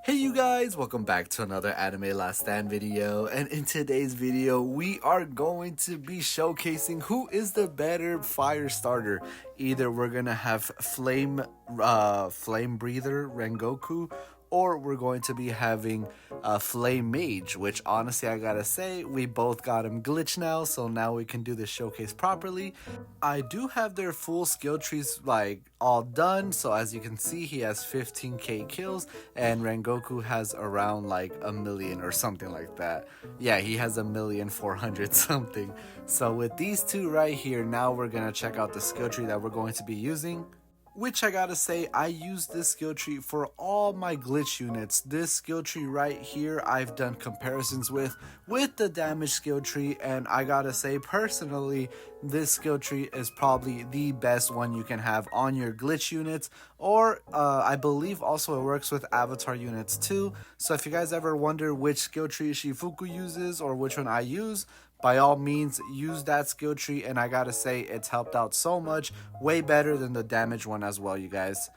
Hey you guys, welcome back to another Anime Last Stand video, and in today's video we are going to be showcasing who is the better fire starter. Either we're gonna have flame breather Rengoku, or we're going to be having Flame Mage, which honestly I gotta say, we both got him glitched now, so now we can do the showcase properly. I do have their full skill trees like all done, so as you can see he has 15k kills and Rengoku has around like a million or something like that. Yeah, he has 1,400,000 something. So with these two right here, now we're gonna check out the skill tree that we're going to be using. Which I gotta say, I use this skill tree for all my glitch units. This skill tree right here, I've done comparisons with the damage skill tree, and I gotta say, personally, this skill tree is probably the best one you can have on your glitch units, or I believe also it works with avatar units too. So if you guys ever wonder which skill tree Shifuku uses or which one I use, by all means use that skill tree, and I gotta say it's helped out so much, way better than the damage one as well, you guys.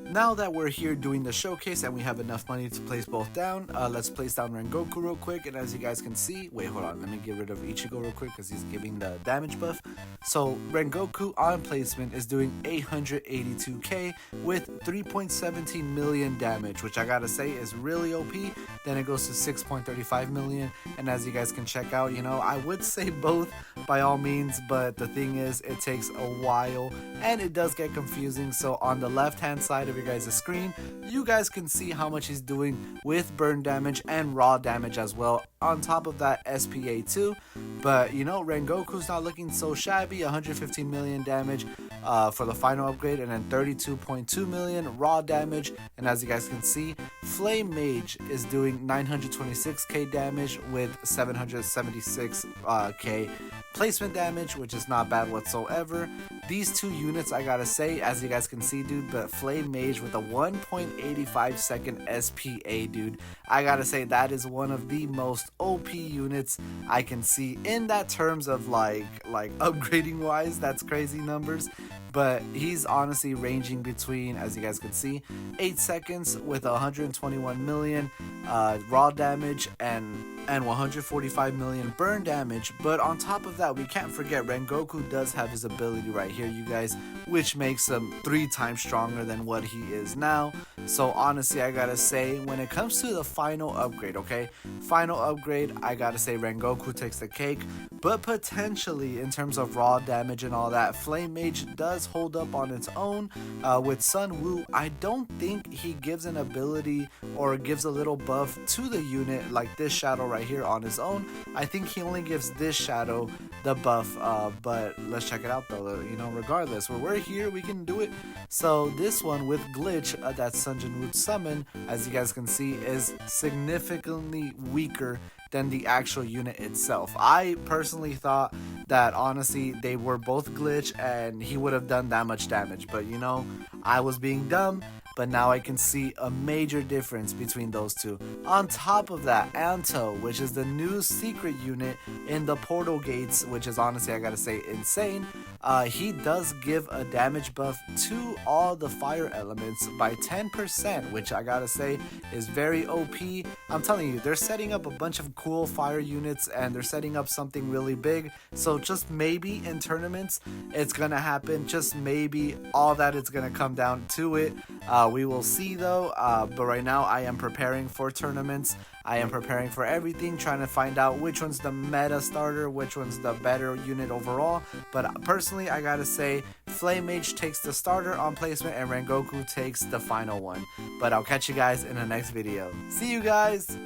Now that we're here doing the showcase and we have enough money to place both down, let's place down Rengoku real quick. And as you guys can see, wait, hold on, let me get rid of Ichigo real quick because he's giving the damage buff. So Rengoku on placement is doing 882k with 3.17 million damage, which I gotta say is really OP. Then it goes to 6.35 million, and as you guys can check out, you know, I would say both by all means, but the thing is it takes a while and it does get confusing. So on the left hand side of your guys' screen, you guys can see how much he's doing with burn damage and raw damage as well. On top of that, SPA too. But you know, Rengoku's not looking so shabby. 115 million damage for the final upgrade, and then 32.2 million raw damage. And as you guys can see, Flame Mage is doing 926k damage with 776k placement damage, which is not bad whatsoever. These two units, I gotta say, as you guys can see, dude, but Flame Mage with a 1.85 second SPA, dude, I gotta say that is one of the most OP units I can see in that terms of like upgrading wise. That's crazy numbers. But he's honestly ranging between, as you guys can see, 8 seconds with 121 million raw damage and 145 million burn damage. But on top of that, we can't forget Rengoku does have his ability right here, you guys, which makes him 3 times stronger than what he is now. So honestly, I gotta say, when it comes to the final upgrade, okay, final upgrade, I gotta say Rengoku takes the cake. But potentially, in terms of raw damage and all that, Flame Mage does hold up on its own. With Sun Wu, I don't think he gives an ability or gives a little buff to the unit like this shadow right here on his own. I think he only gives this shadow the buff, but let's check it out though. You know, regardless, when we're here, we can do it. So this one with glitch, that Sun Jin Woo summon, as you guys can see, is significantly weaker than the actual unit itself. I personally thought that honestly they were both glitch and he would have done that much damage, but you know, I was being dumb. But now I can see a major difference between those two. On top of that, Anto, which is the new secret unit in the portal gates, which is honestly, I gotta say, insane. He does give a damage buff to all the fire elements by 10%, which I gotta say is very OP. I'm telling you, they're setting up a bunch of cool fire units and they're setting up something really big. So just maybe in tournaments, it's gonna happen. Just maybe all that it's gonna come down to it. We will see though, but right now I am preparing for tournaments. I am preparing for everything, trying to find out which one's the meta starter, which one's the better unit overall. But personally, I gotta say, Flame Mage takes the starter on placement and Rengoku takes the final one. But I'll catch you guys in the next video. See you guys!